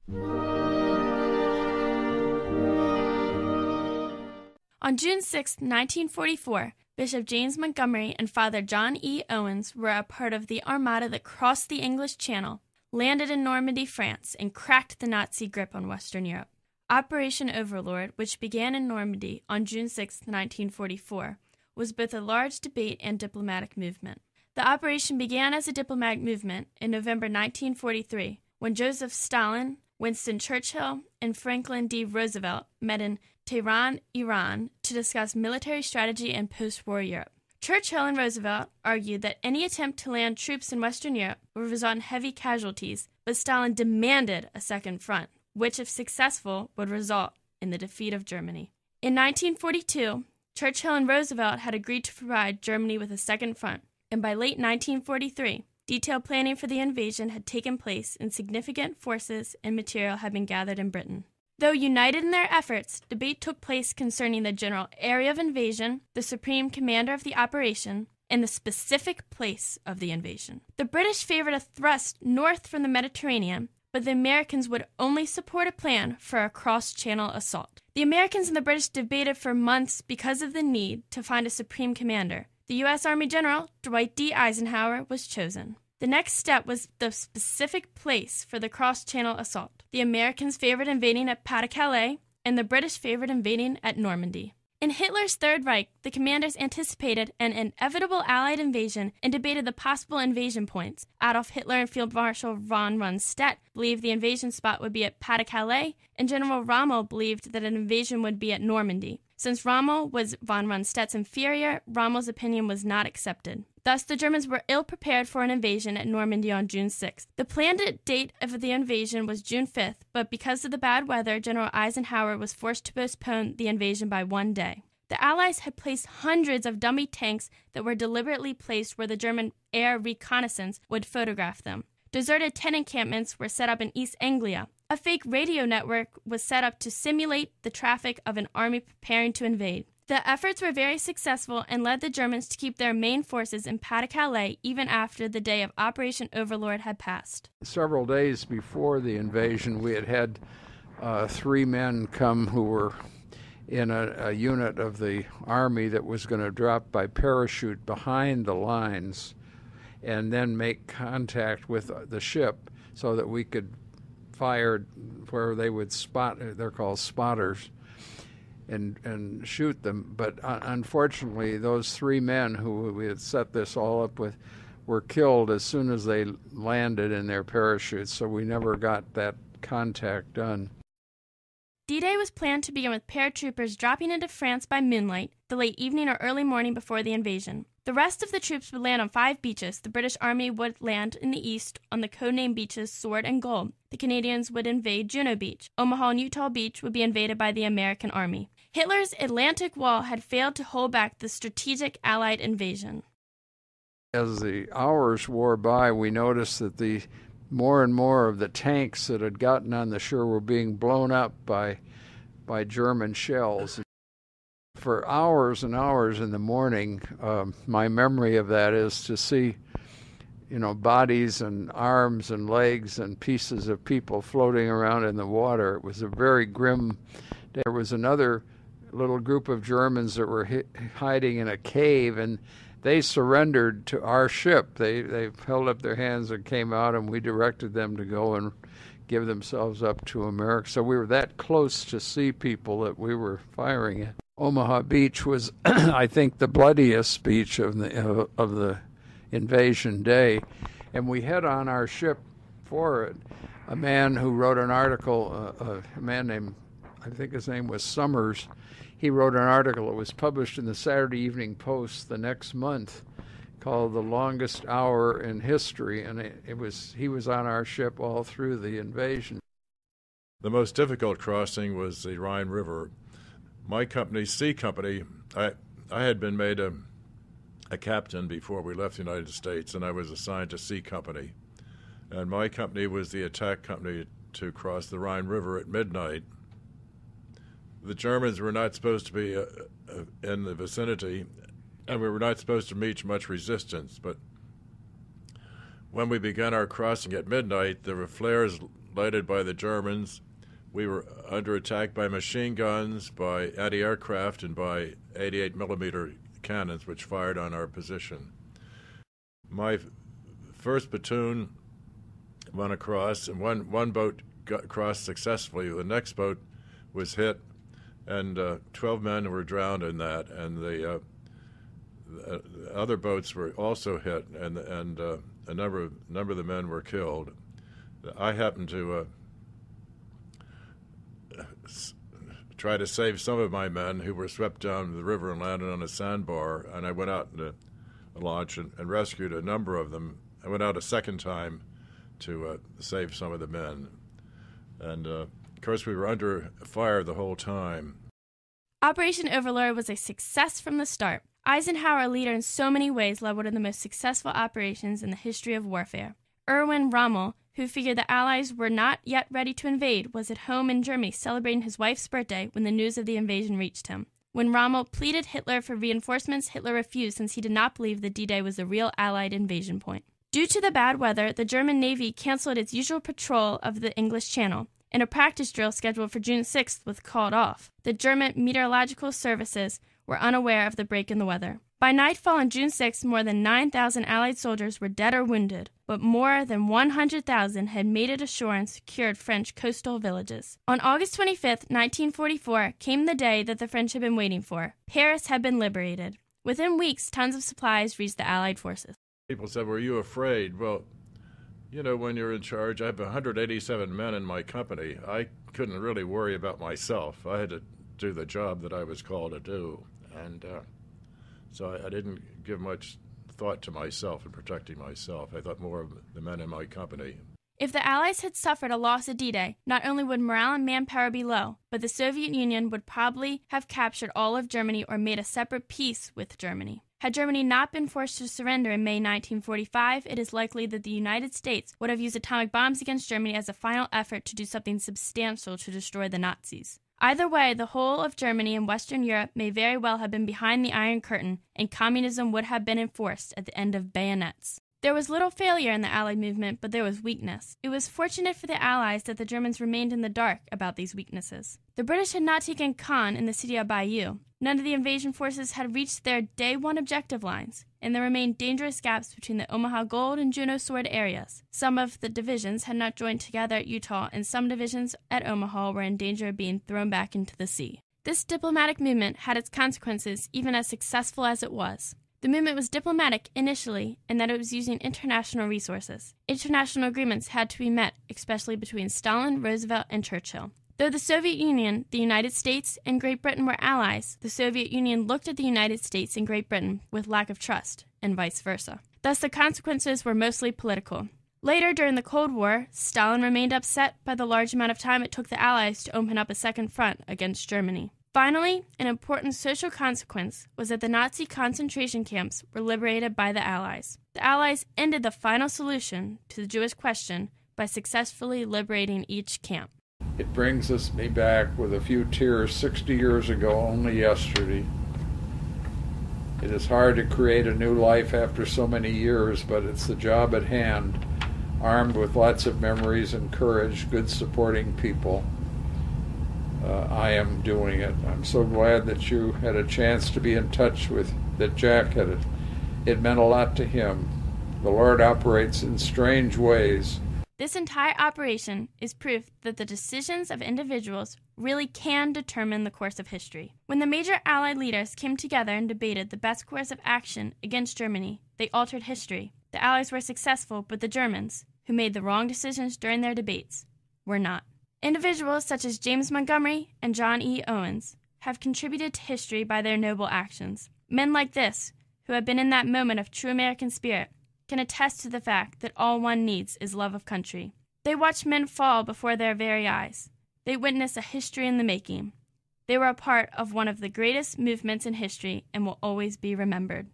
On June 6, 1944, Bishop James Montgomery and Father John E. Owens were a part of the armada that crossed the English Channel, landed in Normandy, France, and cracked the Nazi grip on Western Europe. Operation Overlord, which began in Normandy on June 6, 1944, was both a large debate and diplomatic movement. The operation began as a diplomatic movement in November 1943, when Joseph Stalin, Winston Churchill, and Franklin D. Roosevelt met in Tehran, Iran, to discuss military strategy and post-war Europe. Churchill and Roosevelt argued that any attempt to land troops in Western Europe would result in heavy casualties, but Stalin demanded a second front, which, if successful, would result in the defeat of Germany. In 1942, Churchill and Roosevelt had agreed to provide Germany with a second front, and by late 1943, detailed planning for the invasion had taken place and significant forces and material had been gathered in Britain. Though united in their efforts, debate took place concerning the general area of invasion, the supreme commander of the operation, and the specific place of the invasion. The British favored a thrust north from the Mediterranean, but the Americans would only support a plan for a cross-channel assault. The Americans and the British debated for months because of the need to find a supreme commander. The U.S. Army General, Dwight D. Eisenhower, was chosen. The next step was the specific place for the cross-channel assault. The Americans favored invading at Pas-de-Calais, and the British favored invading at Normandy. In Hitler's Third Reich, the commanders anticipated an inevitable Allied invasion and debated the possible invasion points. Adolf Hitler and Field Marshal von Rundstedt believed the invasion spot would be at Pas-de-Calais, and General Rommel believed that an invasion would be at Normandy. Since Rommel was von Rundstedt's inferior, Rommel's opinion was not accepted. Thus, the Germans were ill-prepared for an invasion at Normandy on June 6th. The planned date of the invasion was June 5th, but because of the bad weather, General Eisenhower was forced to postpone the invasion by one day. The Allies had placed hundreds of dummy tanks that were deliberately placed where the German air reconnaissance would photograph them. Deserted tent encampments were set up in East Anglia. A fake radio network was set up to simulate the traffic of an army preparing to invade. The efforts were very successful and led the Germans to keep their main forces in Pas-de-Calais even after the day of Operation Overlord had passed. Several days before the invasion, we had 3 men come who were in a unit of the Army that was going to drop by parachute behind the lines and then make contact with the ship so that we could fire where they would spot, they're called spotters, and shoot them. But unfortunately, those 3 men who we had set this all up with were killed as soon as they landed in their parachutes, so we never got that contact done. D-Day was planned to begin with paratroopers dropping into France by moonlight, the late evening or early morning before the invasion. The rest of the troops would land on 5 beaches. The British Army would land in the east on the codenamed beaches Sword and Gold. The Canadians would invade Juno Beach. Omaha and Utah Beach would be invaded by the American Army. Hitler's Atlantic Wall had failed to hold back the strategic Allied invasion. As the hours wore by, we noticed that the more and more of the tanks that had gotten on the shore were being blown up by German shells. For hours and hours in the morning, my memory of that is to see, bodies and arms and legs and pieces of people floating around in the water. It was a very grim day. There was another little group of Germans that were hiding in a cave, and they surrendered to our ship. They held up their hands and came out, and we directed them to go and give themselves up to America. So we were that close to see people that we were firing at. Omaha Beach was, I think, the bloodiest beach of the invasion day, and we had on our ship for it a man who wrote an article, a man named, I think his name was Summers. He wrote an article that was published in the Saturday Evening Post the next month called "The Longest Hour in History," and he was on our ship all through the invasion. The most difficult crossing was the Rhine River. My company, C Company, I had been made a captain before we left the United States, and I was assigned to C Company. And my company was the attack company to cross the Rhine River at midnight. The Germans were not supposed to be in the vicinity, and we were not supposed to meet much resistance. But when we began our crossing at midnight, there were flares lighted by the Germans. We were under attack by machine guns, by anti-aircraft, and by 88-millimeter cannons, which fired on our position. My first platoon went across, and one boat got crossed successfully. The next boat was hit, and 12 men were drowned in that, and the other boats were also hit, and a number of the men were killed. I happened to try to save some of my men who were swept down the river and landed on a sandbar, and I went out in a launch and rescued a number of them. I went out a second time to save some of the men. And, of course, we were under fire the whole time. Operation Overlord was a success from the start. Eisenhower, a leader in so many ways, led one of the most successful operations in the history of warfare. Erwin Rommel, who figured the Allies were not yet ready to invade, was at home in Germany celebrating his wife's birthday when the news of the invasion reached him. When Rommel pleaded Hitler for reinforcements, Hitler refused since he did not believe that D-Day was a real Allied invasion point. Due to the bad weather, the German Navy canceled its usual patrol of the English Channel, and a practice drill scheduled for June 6th was called off. The German meteorological services were unaware of the break in the weather. By nightfall on June 6th, more than 9,000 Allied soldiers were dead or wounded, but more than 100,000 had made it ashore and secured French coastal villages. On August 25th, 1944, came the day that the French had been waiting for. Paris had been liberated. Within weeks, tons of supplies reached the Allied forces. People said, "Were you afraid?" Well, you know, when you're in charge, I have 187 men in my company. I couldn't really worry about myself. I had to do the job that I was called to do. And so I didn't give much thought to myself and protecting myself. I thought more of the men in my company. If the Allies had suffered a loss at D-Day, not only would morale and manpower be low, but the Soviet Union would probably have captured all of Germany or made a separate peace with Germany. Had Germany not been forced to surrender in May 1945, it is likely that the United States would have used atomic bombs against Germany as a final effort to do something substantial to destroy the Nazis. Either way, the whole of Germany and Western Europe may very well have been behind the Iron Curtain, and communism would have been enforced at the end of bayonets. There was little failure in the Allied movement, but there was weakness. It was fortunate for the Allies that the Germans remained in the dark about these weaknesses. The British had not taken Caen and the city of Bayeux. None of the invasion forces had reached their Day 1 objective lines, and there remained dangerous gaps between the Omaha Gold and Juno Sword areas. Some of the divisions had not joined together at Utah, and some divisions at Omaha were in danger of being thrown back into the sea. This diplomatic movement had its consequences, even as successful as it was. The movement was diplomatic initially in that it was using international resources. International agreements had to be met, especially between Stalin, Roosevelt, and Churchill. Though the Soviet Union, the United States, and Great Britain were allies, the Soviet Union looked at the United States and Great Britain with lack of trust, and vice versa. Thus, the consequences were mostly political. Later, during the Cold War, Stalin remained upset by the large amount of time it took the Allies to open up a second front against Germany. Finally, an important social consequence was that the Nazi concentration camps were liberated by the Allies. The Allies ended the final solution to the Jewish question by successfully liberating each camp. It brings me back with a few tears 60 years ago, only yesterday. It is hard to create a new life after so many years, but it's the job at hand, armed with lots of memories and courage, good supporting people. I am doing it. I'm so glad that you had a chance to be in touch with, that Jack had it. It meant a lot to him. The Lord operates in strange ways. This entire operation is proof that the decisions of individuals really can determine the course of history. When the major Allied leaders came together and debated the best course of action against Germany, they altered history. The Allies were successful, but the Germans, who made the wrong decisions during their debates, were not. Individuals such as James Montgomery and John E. Owens have contributed to history by their noble actions. Men like this, who have been in that moment of true American spirit, can attest to the fact that all one needs is love of country. They watch men fall before their very eyes. They witness a history in the making. They were a part of one of the greatest movements in history and will always be remembered.